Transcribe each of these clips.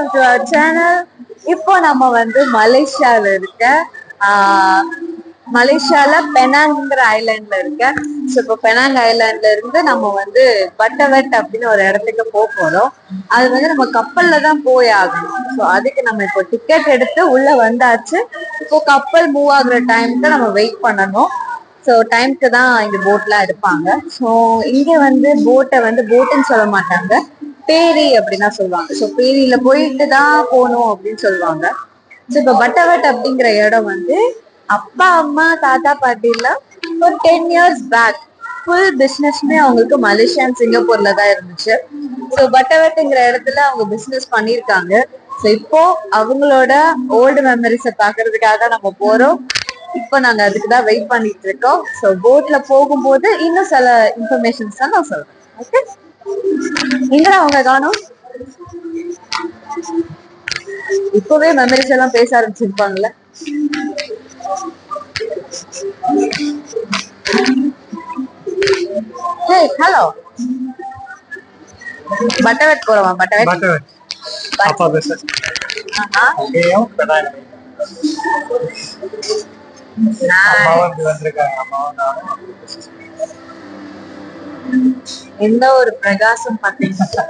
Welcome to our channel. இப்போ நம்ம வந்து மலேசியால இருக்க மலேசியால பெனாங்கிற ஐலாண்ட்ல இருக்க. ஸோ இப்போ பெனாங் ஐலாண்ட்ல இருந்து நம்ம வந்து பட்டவெட் அப்படின்னு ஒரு இடத்துக்கு போக போறோம். அது வந்து நம்ம கப்பல்ல தான் போய் ஆகணும். ஸோ அதுக்கு நம்ம இப்போ டிக்கெட் எடுத்து உள்ள வந்தாச்சு. இப்போ கப்பல் மூவ் ஆகுற டைமுக்கு நம்ம வெயிட் பண்ணணும். ஸோ டைமுக்கு தான் இந்த போட்லாம் எடுப்பாங்க. ஸோ இங்க வந்து போட்டை வந்து போட்டுன்னு சொல்ல மாட்டாங்க, பேரி அப்படின்னா சொல்லுவாங்க. ஸோ பேரியில போயிட்டு தான் போகணும் அப்படின்னு சொல்லுவாங்க. ஸோ இப்போ பட்டவட் அப்படிங்கிற இடம் வந்து அப்பா அம்மா தாத்தா பாட்டில ஒரு 10 years பேக் ஃபுல் பிஸ்னஸ்மே அவங்களுக்கு மலேசியா அண்ட் சிங்கப்பூர்ல தான் இருந்துச்சு. ஸோ பட்டவட்டுங்கிற இடத்துல அவங்க பிஸ்னஸ் பண்ணியிருக்காங்க. ஸோ இப்போ அவங்களோட ஓல்டு மெமரிஸை பாக்குறதுக்காக நம்ம போறோம். இப்போ நாங்க அதுக்கு தான் வெயிட் பண்ணிட்டு இருக்கோம். ஸோ போட்ல போகும்போது இன்னும் சில இன்ஃபர்மேஷன்ஸ் தான் நான் சொல்றேன். ஓகே, எங்கடா அவங்க காணோம்? இப்பவே மெமரிஸ் எல்லாம் பேச ஆரம்பிச்சிருப்பாங்கல்ல. ஹே ஹலோ, பட்டவட் போறோமா? பட்டவட் அப்பா பேச. ஓகேயும் கடாய் எந்த ஒரு பிரகாசம் பாத்தீங்கன்னா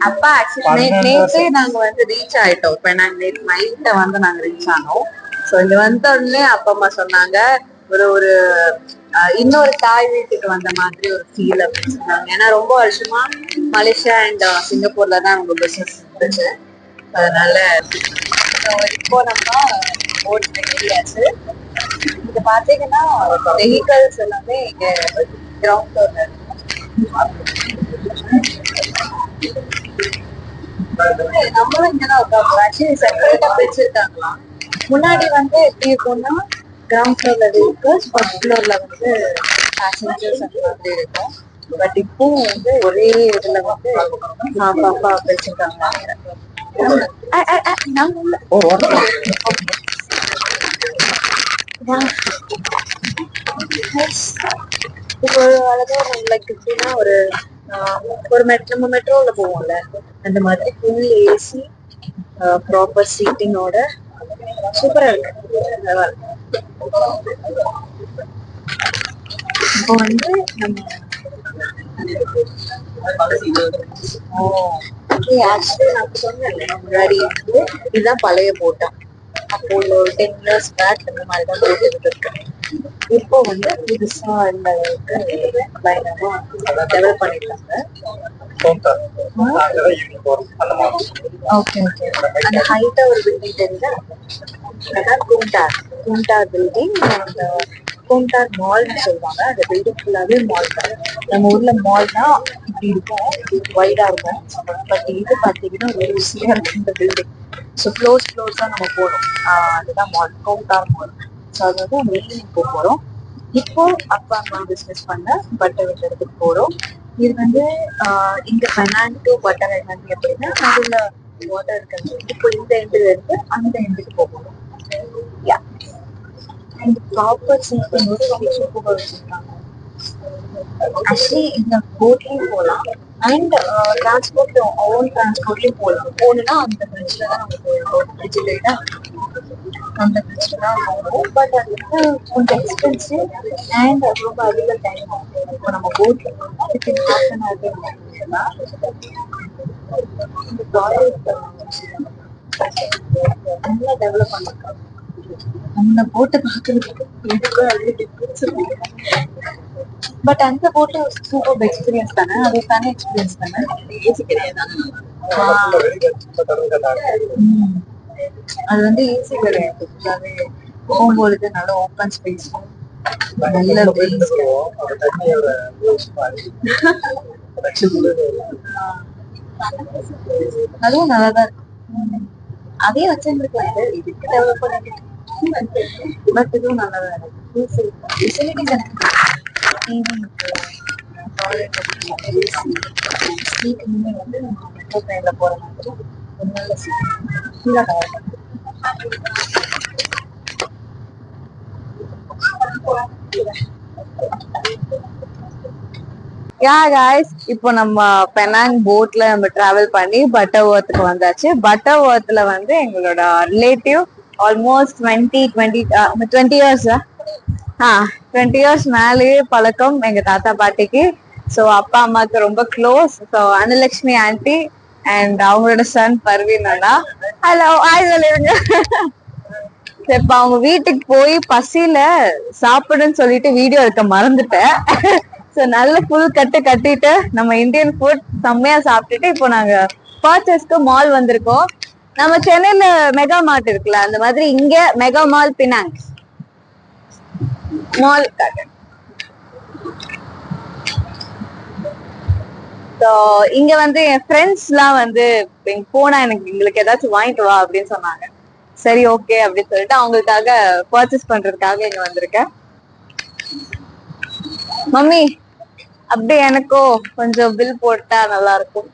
அப்பா ஆக்சுவலி நேற்றே நாங்க வந்து ரீச் ஆயிட்டோம். இப்ப நாங்க நேற்று நைட்ட வந்து நாங்க ரீச் ஆனோம். ஸோ இங்க வந்த உடனே அப்பா அம்மா சொன்னாங்க ஒரு இன்னொரு தாய் வீட்டுக்கு வந்த மாதிரி ஒரு ஃபீல் அப்படின்னு சொன்னாங்க. ஏன்னா ரொம்ப வருஷமா மலேசியா அண்ட் சிங்கப்பூர்ல தான் அவங்க பிசினஸ் இருந்துச்சு. அதனால இப்போ நம்ம போட்ல ஏறியாச்சு. இங்க பாத்தீங்கன்னா வெஹிக்கல்ஸ் எல்லாமே இங்க கிரவுண்ட் ஃப்ளோர்ல இருக்கு. நம்மளும் இங்கதான் உட்காந்துருக்கோம். ஆக்சுவலி செப்பரேட்டா பிரிச்சிருக்காங்களாம். முன்னாடி வந்து எப்படி இருக்கும்னா கிரவுண்ட் ஃப்ளோர்ல வெஹிக்கல்ஸ், ஃபர்ஸ்ட் ஃப்ளோர்ல வந்து பேசஞ்சர்ஸ் அந்த மாதிரி இருக்கும். பட் இப்போ வந்து ஒரே இதுல வந்து பாப்பா பிரிச்சிருக்காங்க. இப்போ அழகா லைக் எப்படின்னா ஒரு நம்ம மெட்ரோல போவோம்ல அந்த மாதிரி ஃபுல் ஏசி ப்ராப்பர் சீட்டிங்கோட சூப்பரா இருக்கு. இப்போ வந்து நம்ம ஆக்சுவலி நான் சொன்னேன் முன்னாடி வந்து இதுதான் பழைய போட்டோம். அப்போ ஒரு 10 years பேக் இந்த மாதிரிதான் போட்டு இருந்திருக்கு. இப்போ வந்து புதுசா இந்த அளவுக்கு பயங்கரமா டெவலப் பண்ணிருக்காங்க. ஓகே ஓகே, அந்த ஹைட்டா ஒரு பில்டிங் தெரியுதா, அதான் கூண்டார் பில்டிங். அந்த கூண்டார் மால்னு சொல்லுவாங்க. அந்த பில்டிங் ஃபுல்லாவே மால் தான். நம்ம ஊர்ல மால்னா இப்படி இருக்கும், வைடா இருக்கும். பட் இது பாத்தீங்கன்னா ஒரு ருசியா இருக்கு இந்த பில்டிங். ஸோ க்ளோஸா நம்ம போறோம். அதுதான் மால், கூண்டார் மால். ஸோ அது வந்து நம்ம ஈவினிங் போறோம். இப்போ அப்பா அம்மா பிசினஸ் பண்ண பட்டவட் இடத்துக்கு போறோம். இது வந்து இங்க பெனாங் டு பட்டவட் வந்து எப்படின்னா அதுல வாட்டர் இருக்கிறது. இப்போ இந்த எண்டுல இருந்து அந்த எண்டுக்கு போகணும். ப்ராப்பர் சீட்டிங் வந்து ரொம்ப சூப்பரா வச்சிருக்காங்க. ஆக்சுவலி இந்த போட்லயும் போகலாம் அண்ட் டிரான்ஸ்போர்ட் ஓன் டிரான்ஸ்போர்ட்லயும் போகலாம். போகணும்னா அந்த பிரிட்ஜ்ல தான் நம்ம போயிருக்கோம். பிரிட்ஜ் இல்லைன்னா அந்த பிரிட்ஜ்ல தான் போகணும். பட் அது வந்து கொஞ்சம் எக்ஸ்பென்சிவ் அண்ட் ரொம்ப அதிக டைம் ஆகும். இப்போ நம்ம போட்ல போனோம்னா வித்தின் ஹாஃப் அன் ஹவர் இந்த ப்ராஜெக்ட் நல்லா டெவலப் பண்ணிருக்காங்க. அந்த போட்டை பாக்குறதுக்கு பட் அந்த போட்ல சூப்பர் எக்ஸ்பீரியன்ஸ் தானே. அது தானே எக்ஸ்பீரியன்ஸ் தானே. ஏசி கிடையாது, அது வந்து ஏசி கிடையாது. ஃபுல்லாவே போகும்பொழுது நல்ல ஓப்பன் ஸ்பேஸ், நல்ல அதுவும் நல்லாதான் இருக்கும். அதே வச்சிருந்துருக்கலாம், இதுக்கு டெவலப் பண்ணிட்டு. பட் இதுவும் நல்லாதான் இருக்கு. ஃபெசிலிட்டிஸ் எனக்கு சீட் இனிமே வந்து நம்ம மெட்ரோ ட்ரெயின்ல போற மாதிரி ஒரு நல்ல சீட் ஃபுல்லா டவர். யா காய்ஸ், இப்போ நம்ம பெனாங் போட்ல நம்ம டிராவல் பண்ணி பட்டர்வர்த்துக்கு வந்தாச்சு. பட்டர்வர்த்ல வந்து எங்களோட ரிலேட்டிவ் ஆல்மோஸ்ட் 20 இயர்ஸ் 20 இயர்ஸ் மேலேயே பழக்கம் எங்க தாத்தா பாட்டிக்கு. ஸோ அப்பா அம்மாவுக்கு ரொம்ப close. So Anulakshmi anti and அவங்களோட சன் பர்வீன் அண்ணா. ஹலோ ஆய் சொல்லிருங்க. இப்ப அவங்க வீட்டுக்கு போய் பசியில சாப்பிடுன்னு சொல்லிட்டு வீடியோ எடுக்க மறந்துட்டேன். சோ நல்ல ஃபுல் கட்டிட்டு நம்ம இந்தியன் ஃபுட் செம்மையா சாப்பிட்டுட்டு இப்போ நாங்க பர்ச்சேஸ்க்கு மால் வந்திருக்கோம். நம்ம சென்னையில மெகா மார்ட் இருக்குல்ல, அந்த மாதிரி இங்க மெகா மால் பினாங் மால். இங்க வந்து என் ஃப்ரெண்ட்ஸ் எல்லாம் வந்து போனா எங்களுக்கு ஏதாச்சும் வாங்கிட்டு வா அப்படின்னு சொன்னாங்க. சரி ஓகே அப்படின்னு சொல்லிட்டு அவங்களுக்காக பர்ச்சேஸ் பண்றதுக்காக இங்க வந்திருக்கேன். மம்மி அப்படியே எனக்கோ கொஞ்சம் பில் போட்டா நல்லா இருக்கும்.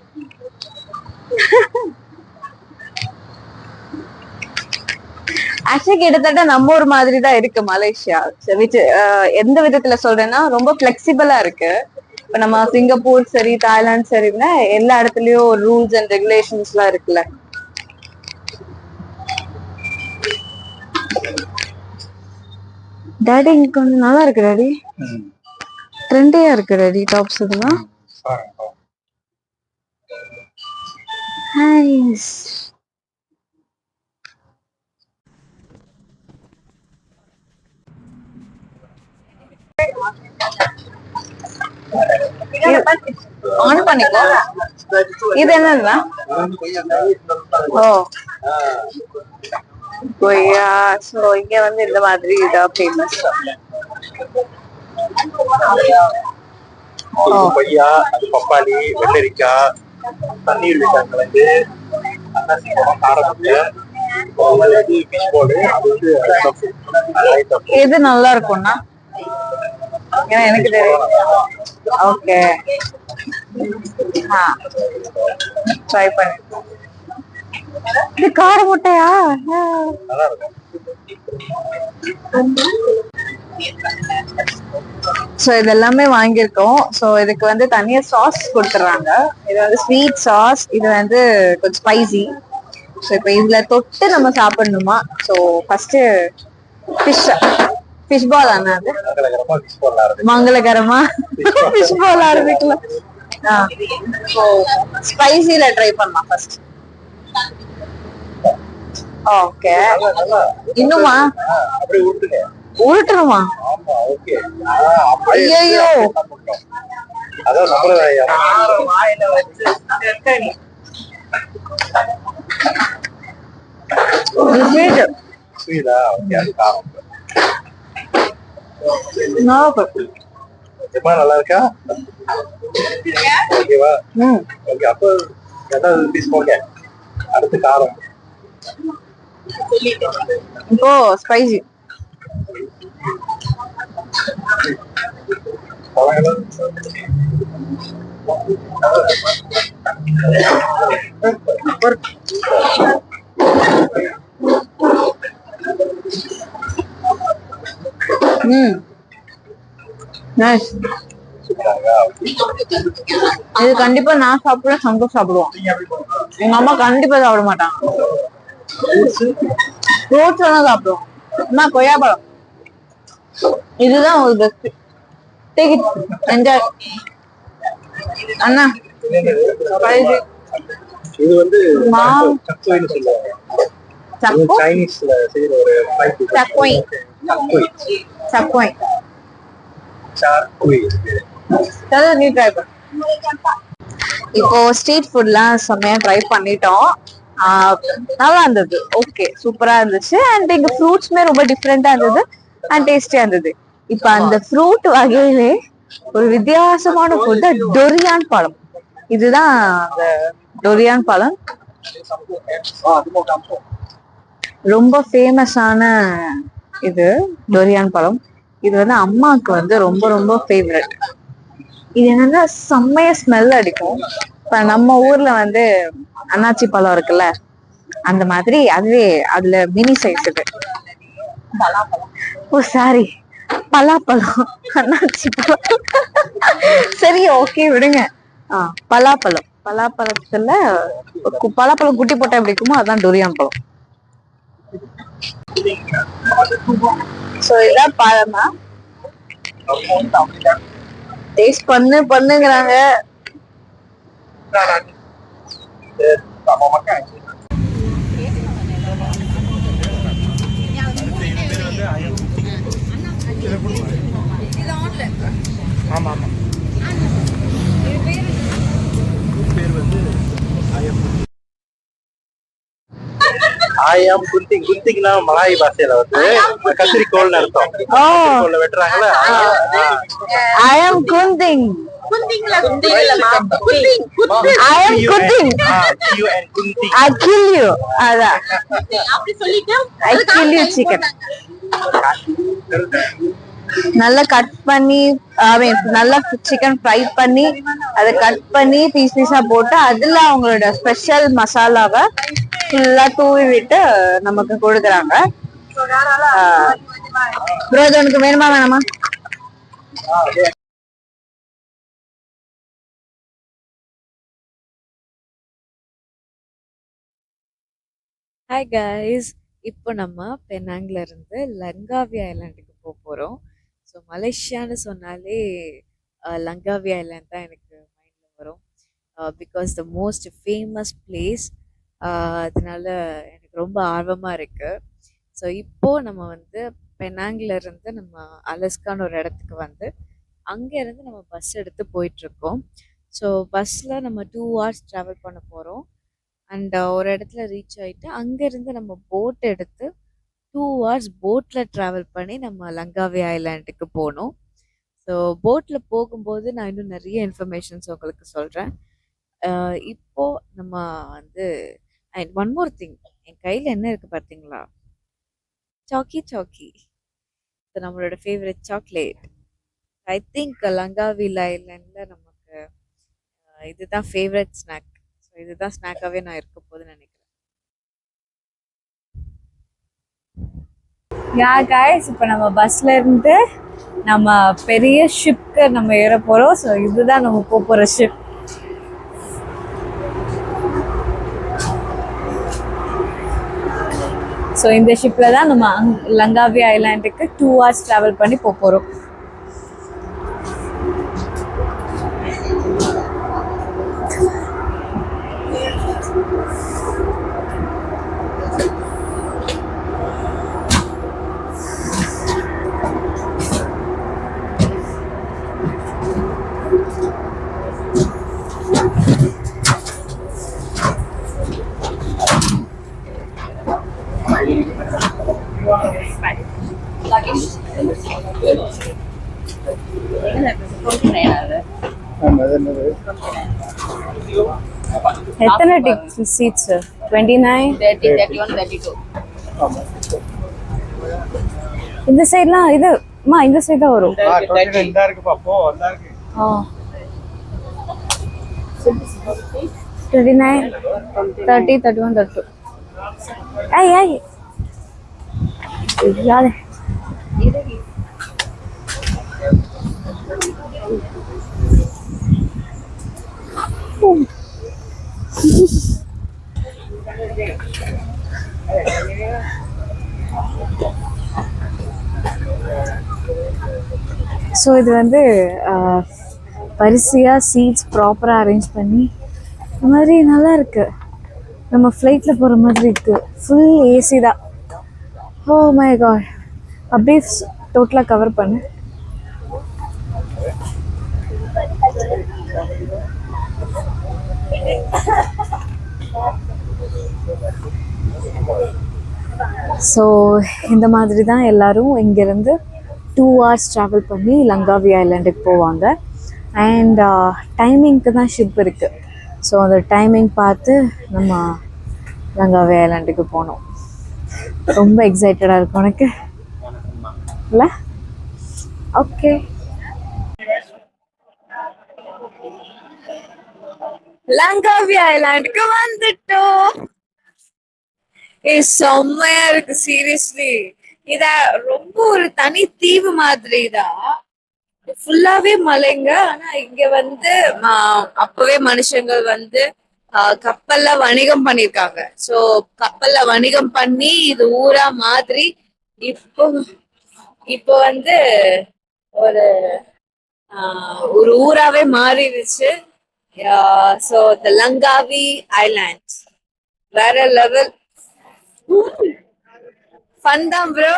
ஆக்சுவலி கிட்டத்தட்ட நம்ம ஒரு மாதிரி தான் இருக்கு மலேசியா. எந்த விதத்துல சொல்றேன்னா ரொம்ப பிளெக்சிபிளா இருக்கு. இப்ப நம்ம சிங்கப்பூர் சரி தாய்லாந்து சரின்னா எல்லா இடத்துலயும் ரூல்ஸ் அண்ட் ரெகுலேஷன்ஸ் எல்லாம் இருக்குல்ல. டாடி இங்க கொஞ்சம் நல்லா இருக்கு டாடி. ட்ரெண்டியா இருக்கு டாடி டாப்ஸ் இதெல்லாம். நைஸ். ஆன் பண்ணிக்கோ. இது என்னதுன்னா ஓ கொய்யா. சோ இங்க வந்து இந்த மாதிரி இதான் ஃபேமஸ். கொய்யா, பப்பாளி, வெள்ளரிக்காய், தண்ணீர் கிழங்கு, எது நல்லா இருக்கும்னா எனக்கு தெரியும். ஓகே ட்ரை பண்ணி. இது கார முட்டையா? சோ இது எல்லாமே வாங்கியிருக்கோம். சோ இதுக்கு வந்து தனியா சாஸ் கொடுத்துறாங்க. இது வந்து ஸ்வீட் சாஸ், இது வந்து கொஞ்சம் ஸ்பைசி. சோ இப்ப இதுல தொட்டு நம்ம சாப்பிடணுமா? சோ ஃபர்ஸ்ட் ஃபிஷ் பால் ஆனா அது மங்களகரமா ஃபிஷ் பால் ஆரம்பிக்கலாம். ஸ்பைசில ட்ரை பண்ணலாம் ஃபர்ஸ்ட். ஓகே இன்னுமா உருட்டணுமா? ஐயோ நல்லா இருக்கா? ஓகேவா? ஓகே அப்போ ஏதாவது பீஸ் போங்க. அடுத்து காரம். இப்போ ஸ்பைசி. இது கண்டிப்பா நான் சாப்பிடுவேன், சந்தோஷம் சாப்பிடுவோம். எங்க அம்மா கண்டிப்பா சாப்பிட மாட்டாங்க. ஃப்ரூட்ஸ் எல்லாம் சாப்பிடுவோம். அம்மா கொய்யாப்பழம் இதுதான் ஒரு பெஸ்ட். டேக் இட் என்ஜாய் அண்ணா. இது வந்து சக்வைன்னு சொல்லுவாங்க. சைனீஸ்ல செய்யற ஒரு சக்வை. சக்வை நீ ட்ரை பண்ணு. இப்போ ஸ்ட்ரீட் ஃபுட்லாம் செம்மையா ட்ரை பண்ணிட்டோம். நல்லா இருந்தது. ஓகே சூப்பரா இருந்துச்சு. அண்ட் இங்க ஃப்ரூட்ஸ்மே ரொம்ப டிஃப்ரெண்டா இருந்தது அண்ட் டேஸ்டியா இருந்தது. இப்ப அந்த ஃப்ரூட் வகையிலே ஒரு வித்தியாசமான ஃபுட் டொரியான் பழம். இதுதான் அந்த டொரியான் பழம். ரொம்ப ஃபேமஸான இது டொரியான் பழம். இது வந்து அம்மாவுக்கு வந்து ரொம்ப ரொம்ப ஃபேவரட். இது என்னன்னா செம்மைய ஸ்மெல் அடிக்கும். இப்ப நம்ம ஊர்ல வந்து அன்னாச்சி பழம் இருக்குல்ல, அந்த மாதிரி அதுவே அதுல மினி சைஸ் இது. ஓ சாரி பலாப்பழம், அண்ணாச்சி பழம். சரி, ஓகே விடுங்க. பலாப்பழம். பலாப்பழத்துல பலாப்பழம் குட்டி போட்டா எப்படி இருக்குமோ அதான் டொரியான் பழம். சோ இதான் பழமா? டேஸ்ட் பண்ணுங்கிறாங்க. ஆமா ஆமா பேர் வந்து ஆயாம் குந்திங். குந்திங்னா மலாய் பாஷையில வந்து கத்திரிக்கோள்னு அர்த்தம். கத்திரிக்கோள்ல வெட்டுறாங்கல்ல. I am Kunting. I am Kunting. I kill you. அதான். I kill you chicken. நல்லா கட் பண்ணி நல்லா சிக்கன் ஃப்ரை பண்ணி அதை கட் பண்ணி பீஸ் பீஸா போட்டு அதுல அவங்களோட ஸ்பெஷல் மசாலாவை ஃபுல்லா தூவி விட்டு நமக்கு கொடுக்குறாங்க. ப்ரோ இது உனக்கு வேணுமா வேணாமா? ஹாய் கைஸ், இப்போ நம்ம பெனாங்ல இருந்து லங்காவி ஐலாண்டுக்கு போறோம். ஸோ மலேசியான்னு சொன்னாலே லங்காவி ஐலாண்ட் தான் எனக்கு மைண்டில் வரும். Because the most famous place. அதனால எனக்கு ரொம்ப ஆர்வமாக இருக்குது. ஸோ இப்போது நம்ம வந்து பெனாங்ல இருந்து நம்ம அலஸ்கான்னு ஒரு இடத்துக்கு வந்து அங்கேருந்து நம்ம பஸ் எடுத்து போயிட்டுருக்கோம். ஸோ பஸ்ஸில் நம்ம 2 hours ட்ராவல் பண்ண போகிறோம். அண்ட் ஒரு இடத்துல ரீச் ஆகிட்டு அங்கேருந்து நம்ம போட் எடுத்து 2 hours போட்டில் ட்ராவல் பண்ணி நம்ம லங்காவி ஐலாண்டுக்கு போகணும். ஸோ போட்டில் போகும்போது நான் இன்னும் நிறைய இன்ஃபர்மேஷன்ஸ் உங்களுக்கு சொல்கிறேன். இப்போது நம்ம வந்து அண்ட் ஒன் மோர் திங், என் கையில் என்ன இருக்குது பார்த்தீங்களா? Choki Choki. இது நம்மளோட favourite chocolate. I think Langkawi ஐலாண்டில் நமக்கு இதுதான் ஃபேவரட் ஸ்நாக். ஸோ இதுதான் ஸ்நாக்காகவே நான் இருக்க போதுன்னு நினைக்கிறேன். யா கைஸ், இப்போ நம்ம பஸ்ல இருந்து நம்ம பெரிய ஷிப்க்கு நம்ம ஏற போறோம். ஸோ இதுதான் நம்ம போற ஷிப். ஸோ இந்த ஷிப்ல தான் நம்ம லங்காவி ஐலாண்டுக்கு 2 hours ட்ராவல் பண்ணி போறோம். எத்தனை சீட்ஸ்? 29, 30, 31, 32. இந்த சைடுலாம் இது இந்த சைடு தான் வரும். 29, 30, 31, 32. ஐய் யாரு ஸோ இது வந்து வரிசையாக சீட்ஸ் ப்ராப்பராக அரேஞ்ச் பண்ணி இந்த மாதிரி நல்லா இருக்கு. நம்ம ஃப்ளைட்டில் போகிற மாதிரி இருக்கு. ஃபுல் ஏசி தான். ஓ மை காட், அப்படியே டோட்டலாக கவர் பண்ணு. ஸோ இந்த மாதிரி தான் எல்லாரும் இங்கேருந்து 2 hours ட்ராவல் பண்ணி லங்காவி ஐலாண்டுக்கு போவாங்க. அண்ட் டைமிங்க்கு தான் ஷிப் இருக்குது. ஸோ அந்த டைமிங் பார்த்து நம்ம லங்காவி ஐலாண்டுக்கு போனோம். ரொம்ப எக்ஸைட்டடாக இருக்கும் உனக்கு இல்லை? ஓகே, லங்காவி ஐலாண்டுக்கு வந்துட்டோம். செம்மையா இருக்கு சீரியஸ்லி. இத ரொம்ப ஒரு தனி தீவு மாதிரி தான். ஃபுல்லாவே மலைங்க. ஆனா இங்க வந்து அப்பவே மனுஷங்கள் வந்து கப்பல்ல வணிகம் பண்ணிருக்காங்க. சோ கப்பல்ல வணிகம் பண்ணி இது ஊரா மாதிரி இப்போ இப்போ வந்து ஒரு ஒரு ஊராவே மாறிடுச்சு. சோ த லங்காவி ஐலாண்ட் வேற லெவல் ஃபன் தான் ப்ரோ.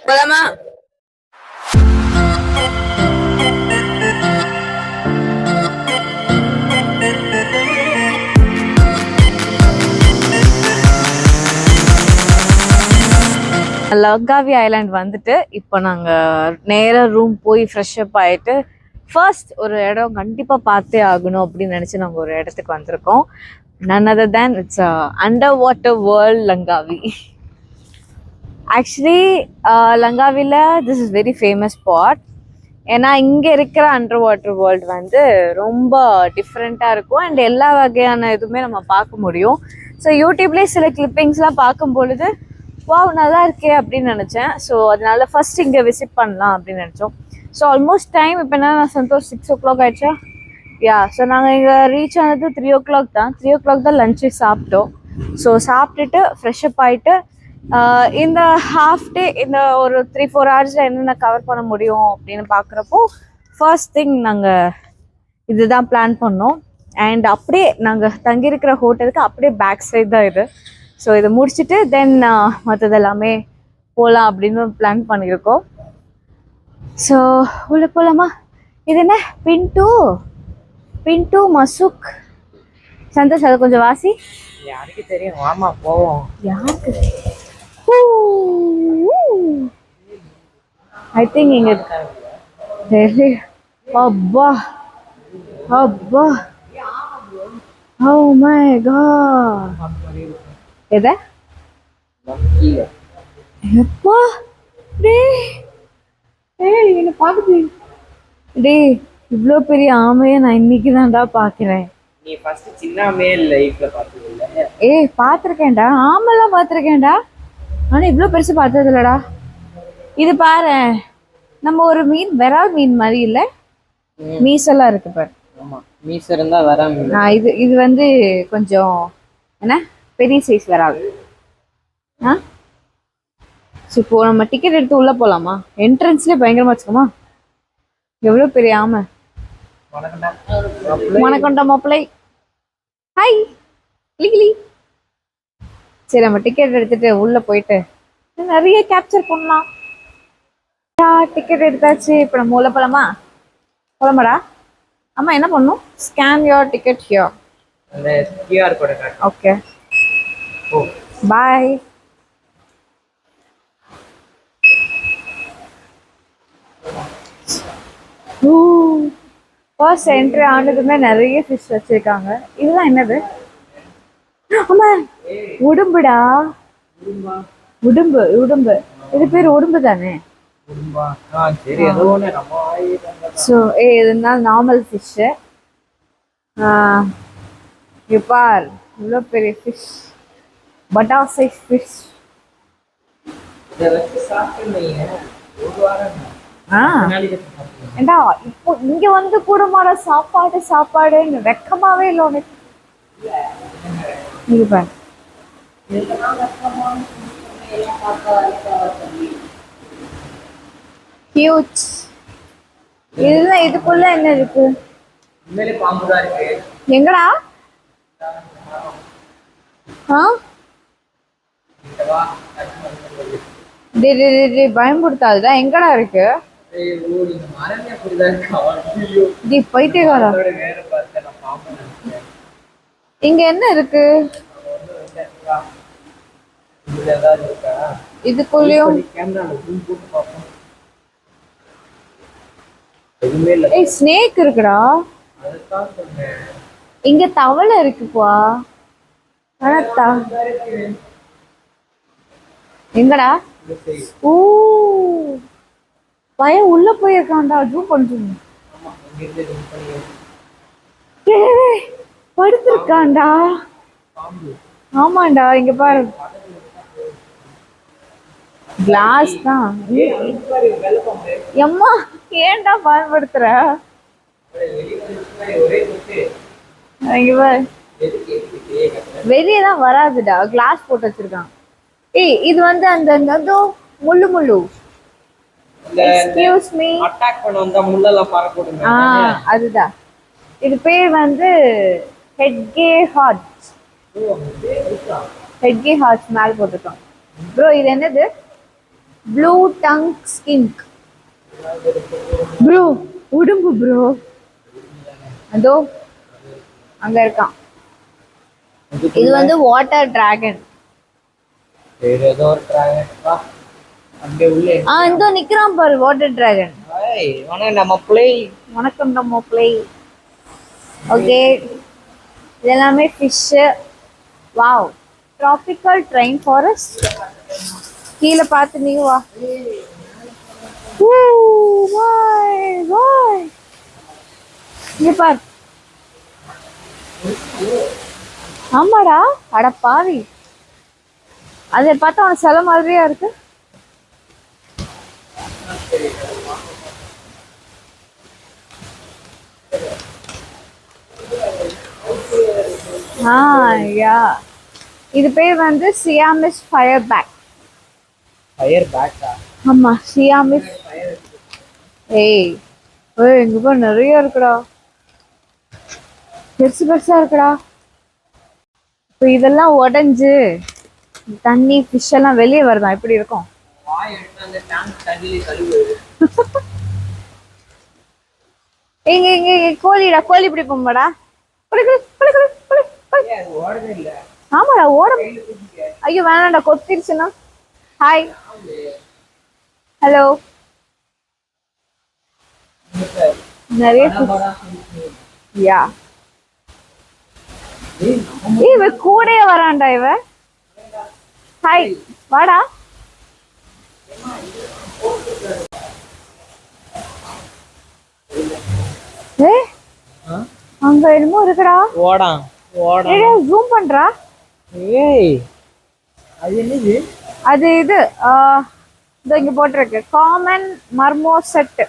போலாமா? லங்காவி ஐலாண்ட் வந்துட்டு இப்போ நாங்கள் நேராக ரூம் போய் ஃப்ரெஷ் அப் ஆகிட்டு ஃபர்ஸ்ட் ஒரு இடம் கண்டிப்பாக பார்த்தே ஆகணும் அப்படின்னு நினச்சி நாங்கள் ஒரு இடத்துக்கு வந்திருக்கோம். None other then it's under water world Langkawi. Actually லங்காவியில் this is very famous spot. ஏன்னா இங்கே இருக்கிற அண்டர் வாட்டர் வேர்ல்டு வந்து ரொம்ப டிஃப்ரெண்ட்டாக இருக்கும் அண்ட் எல்லா வகையான இதுவுமே நம்ம பார்க்க முடியும். ஸோ யூடியூப்லேயே சில கிளிப்பிங்ஸ்லாம் பார்க்கும் பொழுது வாவ் நல்லா இருக்கே அப்படின்னு நினச்சேன். ஸோ அதனால ஃபர்ஸ்ட் இங்கே விசிட் பண்ணலாம் அப்படின்னு நினச்சோம். ஸோ ஆல்மோஸ்ட் டைம் இப்போ என்ன சந்தோஷ் 6 o'clock ஆயிடுச்சா? யா. ஸோ நாங்கள் இங்கே ரீச் ஆனது 3 o'clock தான். 3 o'clock தான் லஞ்சு சாப்பிட்டோம். ஸோ சாப்பிட்டுட்டு ஃப்ரெஷ் அப் ஆகிட்டு இந்த ஹாஃப் டே இந்த ஒரு 3-4 ஹவர்ஸில் என்னென்ன கவர் பண்ண முடியும் அப்படின்னு பார்க்குறப்போ ஃபர்ஸ்ட் திங் நாங்கள் இதுதான் பிளான் பண்ணோம். அண்ட் அப்படியே நாங்கள் தங்கியிருக்கிற ஹோட்டலுக்கு அப்படியே பேக் சைட் தான் இது. ஸோ இதை முடிச்சுட்டு தென் மற்றது எல்லாமே போகலாம் அப்படின்னு பிளான் பண்ணியிருக்கோம். ஸோ உள்ள போகலாமா? இது என்ன பின்ட்டு மசுக் சந்தோஷ், அதை கொஞ்சம் வாசி. யாருக்கு தெரியும்? ஆமா போவோம். யாருக்கு? ஐ திங்க் இங்க டெல்லி. அப்பா அப்பா, ஓ மை காட். எதை எப்பா டேய் என்ன பாக்குது டேய், இவ்வளோ பெரிய ஆமையை நான் இன்னைக்கு தான்டா பாக்குறேன். நீ ஃபர்ஸ்ட் சின்ன ஆமையே லைஃப்ல பார்த்தது இல்ல? ஏய் பாத்திருக்கேன்டா, ஆமெல்லாம் பாத்திருக்கேன்டா, ஆனா இவ்வளோ பெருசு பார்த்தது இல்லடா. இது பாரு, நம்ம ஒரு மீன் விரால் மீன் மாதிரி இல்ல, மீசெல்லாம் இருக்கு பாரு. ஆமா மீச இருந்தா வர மீன். இது வந்து கொஞ்சம் என்ன பெரிய சைஸ் விரால். இப்போ நம்ம டிக்கெட் எடுத்து உள்ள போலாமா? என்ட்ரன்ஸ்லேயே பயங்கரமா வச்சுக்கோமா? எவ்வளோ பெரிய ஆமை. வணக்கம்டா மாப்பிள்ளை. ஹாய் கிளி. சரி நம்ம டிக்கெட் எடுத்துட்டு உள்ள போயிட்டு நிறைய கேப்சர் பண்ணலாம். டிக்கெட் எடுத்தாச்சு. இப்போ நம்ம உள்ள போலாமா? போலாமாடா? அம்மா என்ன பண்ணும்? Scan your ticket here. அந்த QR கோட் காட்டு. ஓகே ஓ பாய். ஃபர்ஸ்ட் என்ட்ரி ஆனதுமே நிறைய ஃபிஷ் வச்சிருக்காங்க. இதெல்லாம் என்னது? ஆமா உடும்புடா. உடும்பு. இது பேர் உடும்பு தானே? சரி ஏதோ ஒன்று நம்ம ஸோ இதுனால நார்மல் ஃபிஷ்ஷு. பார் இவ்வளோ பெரிய ஃபிஷ், பட்டா சைஸ் ஃபிஷ். இதை வச்சு சாப்பிட்டு ஒரு வாரம் ஏண்டா இப்போ இங்க வந்து கூட மாட சாப்பாடுன்னு வெக்கமாவே இல்லை உனக்கு. நீங்க பாரு ஹியூஜ். இதெல்லாம் இதுக்குள்ள என்ன இருக்கு? உண்மையிலே பாம்பு தான் இருக்கு. எங்கடா? பயன்படுத்தாதுடா. எங்கடா இருக்கு? பைத்தியக்காரா, இங்க என்ன இருக்கு? இதுக்குள்ளயும் ஸ்னேக் இருக்குடா. இங்க தவளை இருக்குப்பா. ஆனா எங்கடா? ஓ பையன் உள்ள போயிருக்கான்டா, ஜூம் பண்ணுங்க. ஆமா இங்கிருந்து zoom பண்ணி ஏய், படுத்திருக்கான்டா. பாம்பு ஆமாண்டா, இங்க பாரு, கிளாஸ் தான். வெள்ளை பாம்பு எம்மா, ஏன்டா பயன்படுத்துற? வெளியே வந்து ஒரே குத்து இங்க பாரு, எதுக்கு எதுக்கு கட்டுற வெளியே தான் வராதுடா, கிளாஸ் போட்டு வச்சிருக்கான். ஏய், இது வந்து அந்த அதோ முள்ளு முள்ளு. Excuse me. அட்டாக் பண்ண வந்தா முள்ளெல்லாம் பற போடுங்க அதுதான். இது பேர் வந்து ஹெட்கே ஹார்ட். ஹெட்கே ஹார்ட் மேல போட்டுருக்கோம். ப்ரோ இது என்னது? Blue tongue skink. ப்ரோ உடும்பு ப்ரோ, அதோ அங்க இருக்கான். இது வந்து வாட்டர் டிராகன். வேற ஏதோ ஒரு டிராகன் பா அப்படியே உள்ளே இதோ நிக்கிறான் பாரு, வாட்டர் டிராகன். ஏய் வணக்கம் நம்ம பிளே வணக்கம் நம்ம பிளே. ஓகே, இது எல்லாமே fish. Wow, tropical train forest. கீழே பார்த்து நீ வா. இங்க பார். ஆமாடா, அட பாவி, அதை பார்த்தா அவன் சில மாதிரியா இருக்கு. யா, இது பேர் வந்து சியாமிஸ் ஃபயர் பேக். ஃபயர் பேக்கா ஆமா, சியாமிஸ். ஏய் ஏய், இங்க பாரு, நிறைய இருக்குடா, பெருசு பெருசா இருக்குடா. இப்போ இதெல்லாம் உடைஞ்சு தண்ணி ஃபிஷ் எல்லாம் வெளியே வருதா, எப்படி இருக்கும்? வாய் எடுத்து அந்த டேங்க் தண்ணியில கழுவு இங்க இங்க இங்க கோழிடா, கோழி பிடிப்போம்டா. குளி குளி குளி குளி குளி குளி. ஏய் அது ஓடவே இல்ல ஆமாடா, ஓட. ஐயோ வேணாம்டா, கொத்திருச்சுன்னா. Hi, hello. நிறைய யா. இவ கூடயே வரான்டா இவ. ஹாய், வாடா. ஏ, அங்க என்னமோ இருக்குடா. ஓடான் ஓடான் ஏய், ஜூம் பண்றா. ஏய் அது என்னது அது இது இதோ இங்க போட்டிருக்கு, காமன் மர்மோசெட்.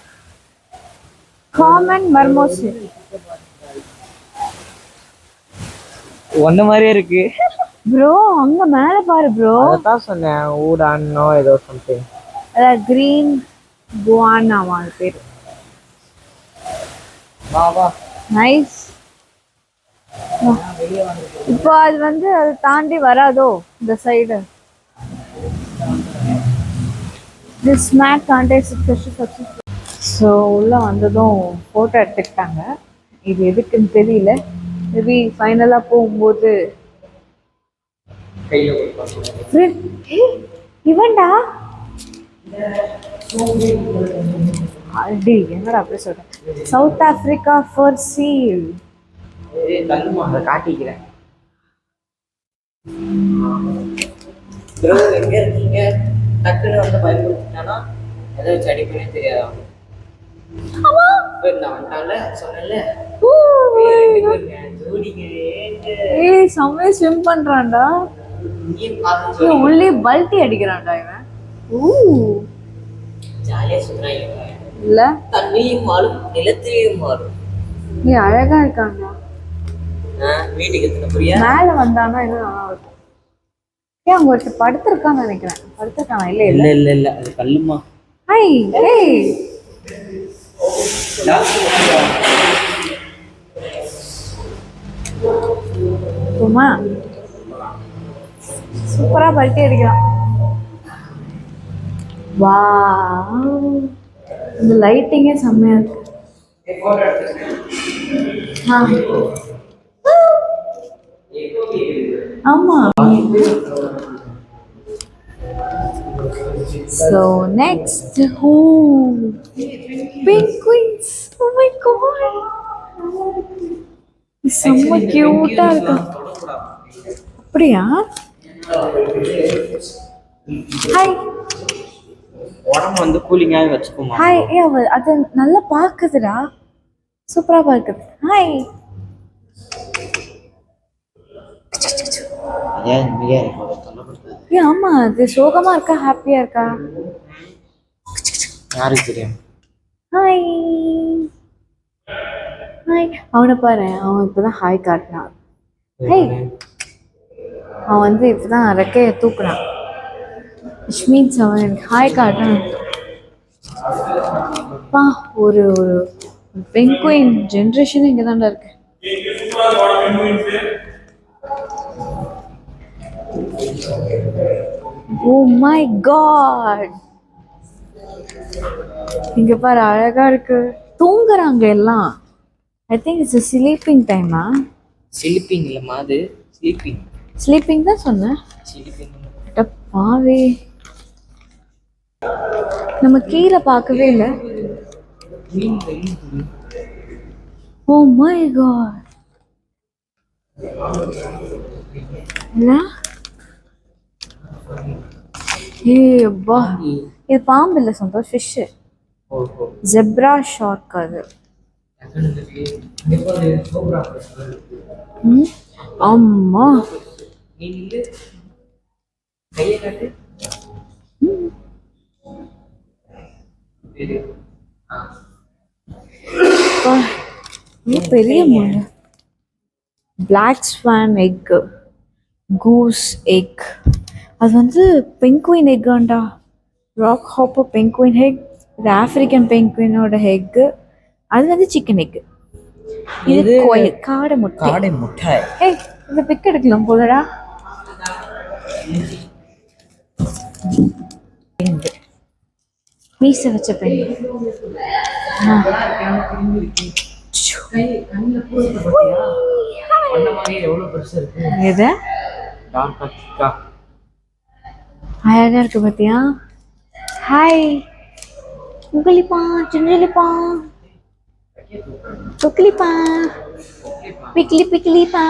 காமன் மர்மோசெட். ஒன்ன மாதிரியே இருக்கு ப்ரோ, அங்க மேல பாரு ப்ரோ. அதான் சொன்னேன் ஊடானோ ஏதோ சம்திங். அதான் கிரீன் குவானாவா அது பேரு. வா வா நைஸ். இப்போ அது வந்து அது தாண்டி வராதோ இந்த side. This snack contains fish substance. So உள்ள வந்ததும் ஃபோட்டோ எடுத்துக்கிட்டாங்க. இது எதுக்குன்னு தெரியல, மேபி ஃபைனலாக போகும்போது. கையில இவன்டா அடி, என்னடா அப்படி சொல்றேன்? South Africa fur seal. தள்ளுமா அதை காட்டிக்கிறேன். ப்ரோ எங்க இருக்கீங்க? டக்குன்னு வந்து பயன்படுத்திட்டானா எதை வச்சு அடிப்பனே தெரியாது. நான் வந்துட்டான்ல சொன்னேன்ல, ரெண்டு பேருங்க ஜோடிங்க. ஏய், செம்மையா ஸ்விம் பண்றான்டா. நீயும் பார்த்து உள்ளே பல்ட்டி அடிக்கிறான்டா இவன். ஜாலியா சுத்துறாங்க. இல்ல, தண்ணியும் மாறும் நிலத்திலையும் மாறும். நீ அழகா இருக்கான்டா. வீட்டுக்கு எத்தனை புரியா மேல வந்தானா இன்னும் நல்லா இருக்கும். ஏன் அங்க ஒருத்தர் படுத்திருக்கான்னு நினைக்கிறேன். படுத்திருக்கானா? இல்ல இல்ல இல்ல இல்ல இல்ல அது கல்லுமா. ஹாய். ஏய் சும்மா சூப்பரா பல்ட்டி அடிக்கிறான். வா, இந்த லைட்டிங்கே செம்மையா இருக்கு. ஆமா. So next, penguins. Oh my god, செம்ம கியூட்டா இருக்கு. அப்படியா? ஹாய். உடம்பு வந்து கூலிங்காக வச்சுக்குமா. ஹாய். அது நல்லா பாக்குதுடா, சூப்பரா பாக்குது. ஹாய். ஏன் நிம்மதியாக இருக்கும் சொல்லப்படுது. ஆமா, அது சோகமா இருக்கா ஹாப்பியா இருக்கா? யாருக்கு தெரியும். ஹாய். ஹாய். அவனை பாரு, அவன் இப்பதான் ஹாய் காட்டினான். ஹேய், அவன் வந்து இப்பதான் ரெக்கைய தூக்குனான். which means அவன் எனக்கு ஹாய் காட்டினான். பா, ஒரு ஒரு பெங்குயின் ஜென்ரேஷன் இங்க தான்டா இருக்கு. ஓ மை காட், இங்க பாரு அழகா இருக்கு. தூங்குறாங்க எல்லாம். ஐ திங்க் இட்ஸ் ஸ்லீப்பிங் டைமா? ஸ்லீப்பிங் இல்லைம்மா, அது ஸ்லீப்பிங். ஸ்லீப்பிங் தான் சொன்னேன். ஸ்லீப்பிங் பாவே, நம்ம கீழே பார்க்கவே இல்லை. ஓ மை காட், ஏய் அப்பா, இது பாம்பு இல்லை சந்தோஷ், ஃபிஷ். ஜெப்ரா ஷார்க் அது. அம்மா, பெரிய முள்ளு. Black swan egg, goose egg, அது வந்து பெங்குயின் எக்காண்டா. ராக் ஹாப்பர் பெங்குயின் எக், இது ஆப்பிரிக்கன் பெங்குயினோட எக்கு. அது வந்து சிக்கன் எக்கு. இது காடை முட்டை. காடை முட்டை. ஏய், இந்த பிக் எடுக்கலாம் போலடா. மீச வச்ச பெண். எது அழகா இருக்கு பாத்தியா? ஹாய். உங்களிப்பா, சின்னலிப்பா, தொக்கிலிப்பா, பிக்லி பிக்லிப்பா,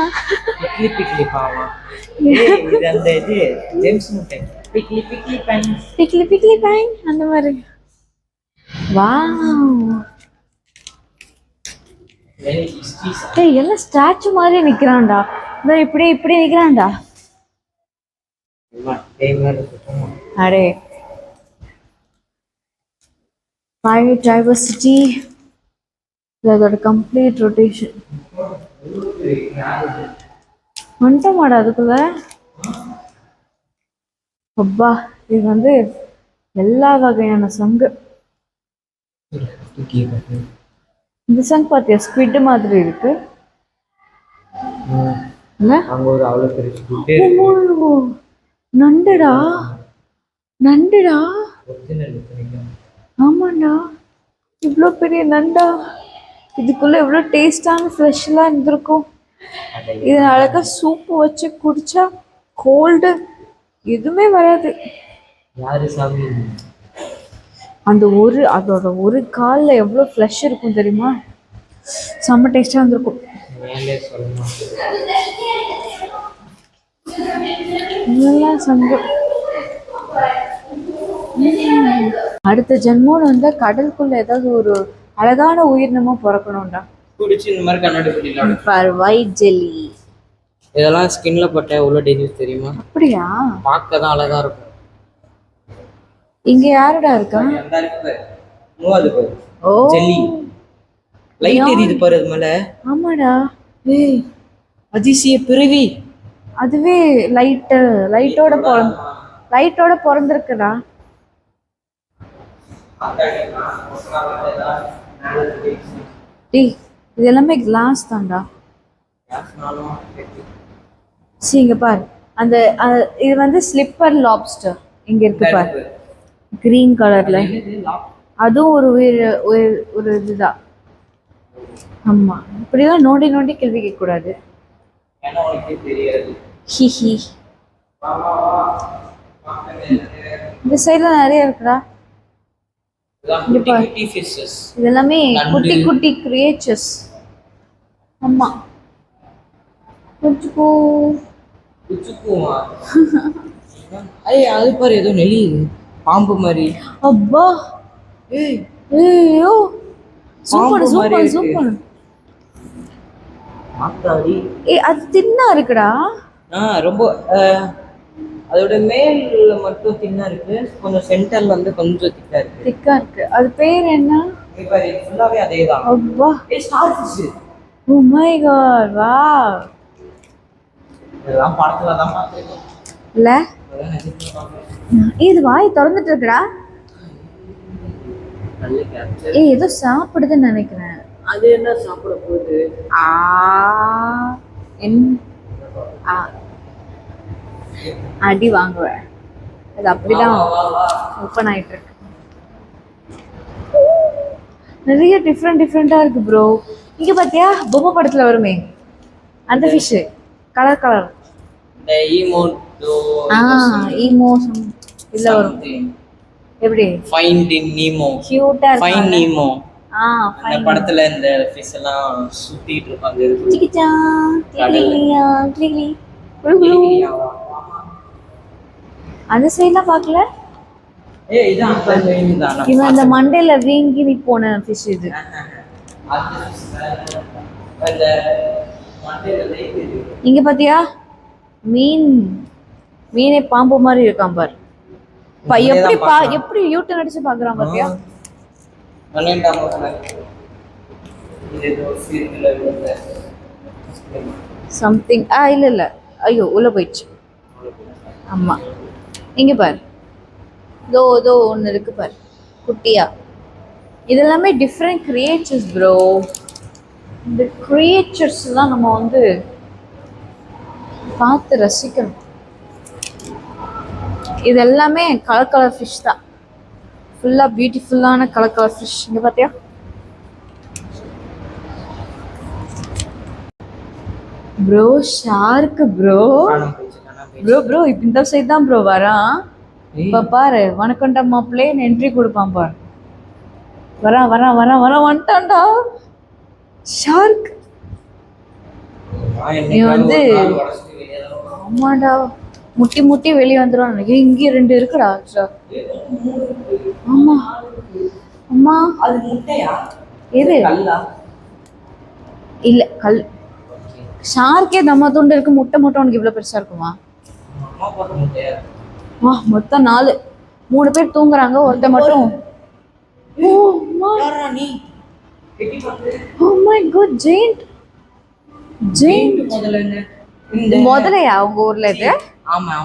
பிக்லி பிக்லி பாவா. இது அந்த இது ஜேம்ஸ் முட்டை. பிக்லி பிக்லி பைன், பிக்லி பிக்லி பைன், அந்த மாதிரி. வாவ். ஏய், எல்லாம் ஸ்டாச்சு மாதிரி நிக்கிறான்டா. இதோ இப்படி இப்படி நிக்கிறான்டா. அரே, biodiversity, அதோட கம்ப்ளீட் ரொட்டேஷன். வந்துட்டோமாடா அதுக்குள்ள. அப்பா, இது வந்து எல்லா வகையான சங்கு. இந்த சங்கு பார்த்தியா, ஸ்குவிட் மாதிரி இருக்கு இல்ல? நண்டுடா, நண்டுடா. ஆமாண்டா, இவ்வளோ பெரிய நண்டா. இதுக்குள்ள எவ்வளோ டேஸ்டான ஃப்ரெஷ்லாம் இருந்திருக்கும். இது அழகா சூப்பு வச்சு குடிச்சா கோல்டு எதுவுமே வராது. அந்த அதோட ஒரு காலில் எவ்வளோ ஃப்ளஷ் இருக்கும் தெரியுமா? செம்ம டேஸ்டாக இருந்திருக்கும். இதெல்லாம் சங்கு. அடுத்த ஜென்மோன்னு வந்து கடலுக்குள்ள ஏதாவது ஒரு அழகான உயிரினமும் பிறக்கணும்டா. குடிச்சு இந்த மாதிரி கண்ணாடி பண்ணிடலாம். ஒயிட் ஜெல்லி இதெல்லாம் ஸ்கின்ல பட்ட எவ்வளோ டேஞ்சர்ஸ் தெரியுமா? அப்படியா? பார்க்க தான் அழகா இருக்கும். இங்க யாருடா இருக்கா? ஓ, ஜெல்லி லைட் எரியுது பாரு அது மேல. ஆமாடா. ஏய், அதிசய பிறவி. அதுவே லைட்டோட பிறந்திருக்குடா. டேய், இது எல்லாமே கிளாஸ் தான்டா. சரி, இங்க பாரு. அந்த இது வந்து ஸ்லிப்பர் லாப்ஸ்டர் இங்க இருக்கு பாரு, கிரீன் கலர்ல. அதுவும் ஒரு இதுதான். ஆமா, இப்படிதான் நோண்டி நோண்டி கேள்வி கேட்க கூடாது. ஹிஹி. இந்த சைடுல நிறைய இருக்குடா. இது எல்லாமே குட்டி குட்டி கிரியேச்சர்ஸ். ஆமா, அது பாரு, ஏதோ நெளியுது. பாம்பு மாதிரி. அப்பா ஏய் ஐயோ சூப்பர் பாம்பு மாதிரி சூப்பர் இருக்கு. சூப்பர். ஆத்தாடி. அது தின்னா இருக்குடா. ரொம்ப அதோட மேல மட்டும் தின்னா இருக்கு, கொஞ்சம் சென்டர்ல வந்து கொஞ்சம் திக்கா இருக்கு. திக்கா இருக்கு. அது பேர் என்ன? இப்ப ஃபுல்லாவே அதேதான். அப்பா starfish. Oh my god wow. இதெல்லாம் படத்துல தான் பார்த்திருக்கோம். இல்ல அதெல்லாம் நிஜத்துல பார்க்கல. இது வாய் திறந்துட்டு இருக்குடா. நல்ல கேப்சர். ஏதோ சாப்பிடுதுன்னு நினைக்கிறேன். அது என்ன சாப்பிட போகுது? ஆ என் ஆ அடி வாங்குவேன். அது அப்படிதான் ஓப்பன் ஆயிட்டு இருக்கு. நிறைய டிஃப்ரெண்டா இருக்கு ப்ரோ. இங்க பாத்தியா பொம்மை படத்துல வருமே அந்த ஃபிஷ், கலர் கலர். இந்த ஈமோட்டோ ஈமோஷன் இல்ல வரும். எப்படி ஃபைண்ட் இன் நீமோ. கியூட்டா இருக்கு. Find Nemo. அந்த ஃபைன் படத்துல இந்த ஃபிஷ் எல்லாம் சுத்திட்டு இருப்பாங்க. சிக்கிச்சா கிளியா கிளி. அந்த சைடுலாம் பார்க்கல. ஏய் இது அந்த மீன் தான். இவன் அந்த மண்டையில வீங்கி போன ஃபிஷ் இது. அந்த மண்டையில லைட். இங்க பாத்தியா மீனே பாம்பு மாதிரி இருக்கான் பாரு. எப்படி யூட்டன் அடிச்சு பாக்குறான் பாத்தியா? 12ஆம் வகுப்புல இது ஏதோ சீரியல்ல இருந்த சம்திங் இல்ல ஐயோ உள்ள போயிடுச்சு. ஆமா இங்க பாரு, தோ ஒன்னு இருக்கு பாரு குட்டியா. இதெல்லாமே டிஃப்ரெண்ட் கிரியேச்சர்ஸ் ப்ரோ. இந்த கிரியேச்சர்ஸ் தான் நம்ம வந்து பார்த்து ரசிக்கணும். இது எல்லாமே கலர் கலர் ஃபிஷ் தான். ஃபுல்லா பியூட்டிஃபுல்லான கலர் கலர் ஃபிஷ். இங்க பாத்தியா ப்ரோ ஷார்க் ப்ரோ. ப்ரோ இப்ப இந்த சைடு தான் ப்ரோ வரான். இப்ப பாரு வணக்கம்டா மாப்பிள்ளைன்னு என்ட்ரி கொடுப்பான் பாரு. வரான் வந்துட்டான்டா ஷார்க். நீ வந்து ஆமாடா முட்டி வெளியே வந்துடும். இங்கே 2 இருக்குடா. ஆமா அது முட்டையா? எது இல்ல கல். ஷார்க்கே தம்மா துண்டு இருக்கு. முட்டை மட்டும் உனக்கு இவ்வளவு பெருசா இருக்குமா? மொத்தம் 4 3 பேர் தூங்குறாங்க, ஒருத்த மட்டும். ஓ மை காட் ஜெயிண்ட் முதலையா உங்க ஊர்ல இது? ஆமா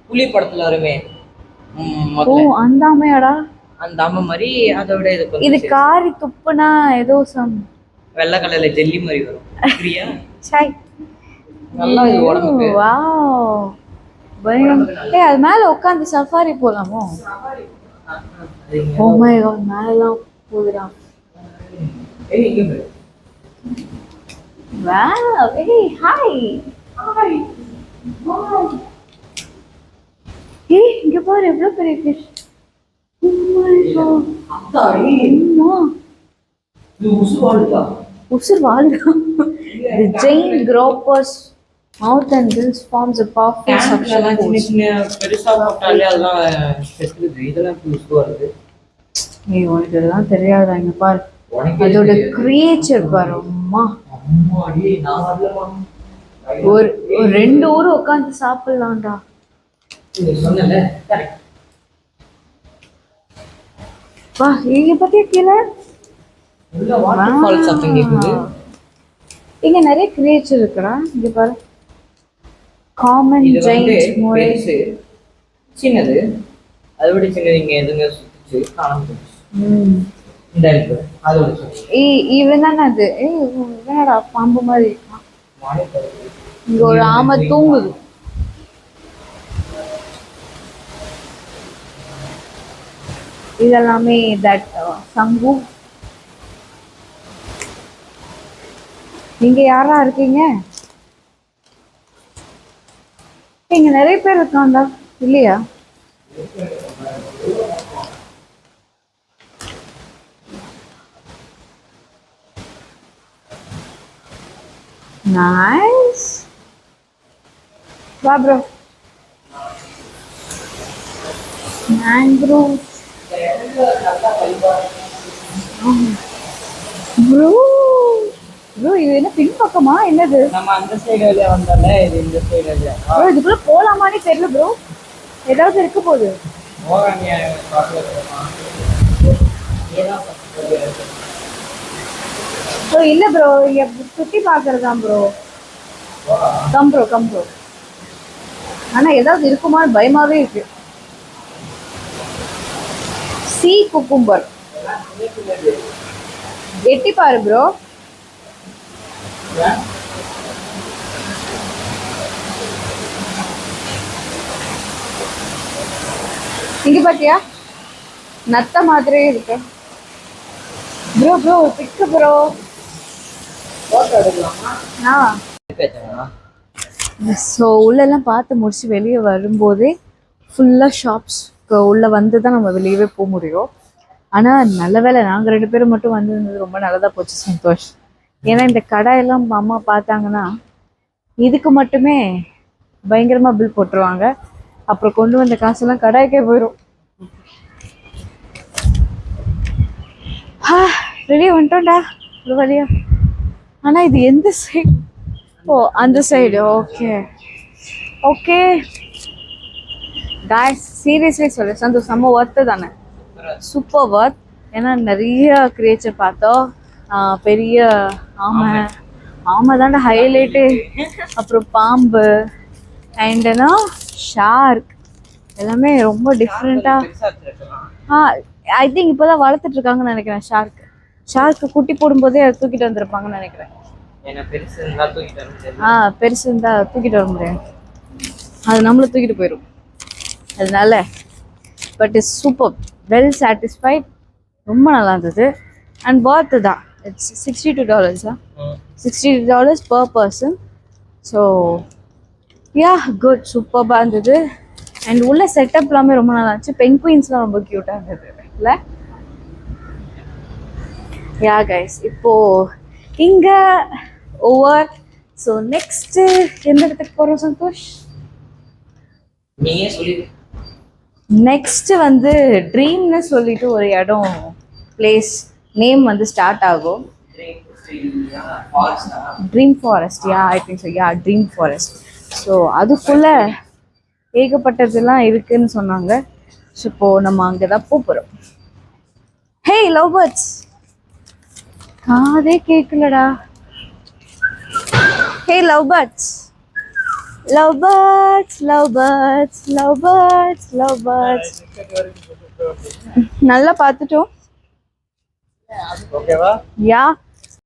புலி படத்துல வருமே. ஓ அந்த ஆமையாடா. அந்த ஆமை மாதிரி அதோட இது காரி துப்புனா ஏதோ வெள்ளை கலர்ல ஜெல்லி மாதிரி வரும். பிரியா சாய் நல்லா இது உடம்புக்கு. வாவ் பயங்கரம். அது மேல உட்காந்து சஃபாரி போலாமோ? ஓ மை காட் மேலாம் போகுதா. வாவ் ஹாய் இங்க பாரு எவ்வளவு பெரிய ஃபிஷ். ஓ மை காட் உசுர் வாழுதா. The giant grouper's mouth and gills forms a powerful suction force. பெருசா போட்டாலே அதெல்லாம் செத்துது. இதெல்லாம் புதுசா வருது. உனக்கு இதெல்லாம் தெரியாதா? இங்க பாரு அதோட கிரியேச்சர் பாரு. அம்மாடி நான் வரலமா. ஒரு 2 ஊர் உட்காந்து சாப்பிடலாம்டா. நீ சொன்னல கரெக்ட். வா இங்க பாத்தியா கீழே உள்ள வாட்டர் ஃபால் சத்தம் கேக்குது. இங்க நிறைய கிரியேச்சர் இருக்குடா. இங்க பாரு காமன் ஜெயிண்ட் மோரேஸ். சின்னது அதை விட சின்னது. இங்க எதுங்க சுத்திச்சு காணாம போச்சு. இந்த இருக்கு அதோட இவன் தானே அது. இவனடா பாம்பு மாதிரி. இங்க ஒரு ஆமை தூங்குது. இதெல்லாமே தட் சங்கு. நீங்க யாரா இருக்கீங்க? இங்க நிறைய பேர் இருக்காண்டா இல்லையா? நைஸ். வா ப்ரோ மேங்க்ரோவ் நல்லா வைபா ப்ரோ. ப்ரோ இது என்ன பின்பக்கமா என்னது? நம்ம அந்த சைடு வழியா வந்தாலே இது இந்த சைடு வழியா ப்ரோ இதுக்குள்ள போலாமான்னு தெரியல ப்ரோ. ஏதாவது இருக்க போகுது. போகாங்க பார்க்கலாம். ஏதான் ப்ரோ இல்ல ப்ரோ இங்க சுத்தி பாக்குறதுதான் ப்ரோ. Come bro. ஆனா ஏதாவது இருக்குமான்னு பயமாவே இருக்கு. சி குக்கும்பர் எட்டி பாரு ப்ரோ. இங்க பாத்தியா நத்த மாதிரியே இருக்கு ப்ரோ. ஒரு பிக்கு ப்ரோ. போட்டோ எடுக்கலாமா? ஸோ உள்ளெல்லாம் பார்த்து முடிச்சு வெளியே வரும்போதே ஃபுல்லாக ஷாப்ஸ் உள்ளே வந்து தான் நம்ம வெளியவே போக முடியும். ஆனால் நல்ல வேலை நாங்கள் 2 பேரும் மட்டும் வந்திருந்தது ரொம்ப நல்லதாக போச்சு சந்தோஷ். ஏன்னா இந்த கடையெல்லாம் அம்மா பார்த்தாங்கன்னா இதுக்கு மட்டுமே பயங்கரமாக பில் போட்டுருவாங்க. அப்புறம் கொண்டு வந்த காசெல்லாம் கடாய்க்கே போயிடும். வெளியே வந்துட்டோம்டா ஒரு வழியா. ஆனால் இது எந்த சைடு? ஓ அந்த சைடு. ஓகே காய்ஸ் சீரியஸ்லி சொல்லு சந்தோஷ் செம்ம ஒர்த்து தானே. Super worth. ஏன்னா நிறைய கிரியேச்சர் பார்த்தோம். பெரிய ஆமை தாண்டா ஹைலைட்டு. அப்புறம் பாம்பு அண்ட்னா ஷார்க் எல்லாமே ரொம்ப டிஃப்ரெண்ட்டாக. ஐ திங்க் இப்போ தான் வளர்த்துட்டு இருக்காங்கன்னு நினைக்கிறேன். ஷார்க்கு குட்டி போடும்போதே அதை தூக்கிட்டு வந்திருப்பாங்கன்னு நினைக்கிறேன். பெருசு இருந்தா தூக்கிட்டு வர முடியாது. அது நம்மள தூக்கிட்டு போயிடும். அதனால but it's super well satisfied. ரொம்ப நல்லா இருந்தது அண்ட் ஒர்த்து தான். It's $62 $60 per person. So yeah good சூப்பராக இருந்தது. அண்ட் உள்ள செட்டப் எல்லாமே ரொம்ப நல்லா இருந்துச்சு. பெங்குயின்ஸ்லாம் ரொம்ப க்யூட்டாக இருந்தது இல்லை? யா கைஸ் இப்போ இங்க ஓவர். ஸோ நெக்ஸ்ட் எந்த இடத்துக்கு போகிறோம் சந்தோஷ்? நீயே சொல்லி. நெக்ஸ்ட் வந்து ட்ரீம்னு சொல்லிட்டு ஒரு இடம் பிளேஸ் நேம் வந்து ஸ்டார்ட் ஆகும். Dream forest. I think so. Dream forest. So அதுக்குள்ள ஏகப்பட்டதெல்லாம் இருக்குன்னு சொன்னாங்க. ஸோ இப்போ நம்ம அங்கே தான் போகிறோம். ஹே லவ் பேர்ட்ஸ் காதே கேட்கலடா. ஹே லவ் பேர்ட்ஸ் நல்லா பார்த்துட்டோம். ஓகேவா? யா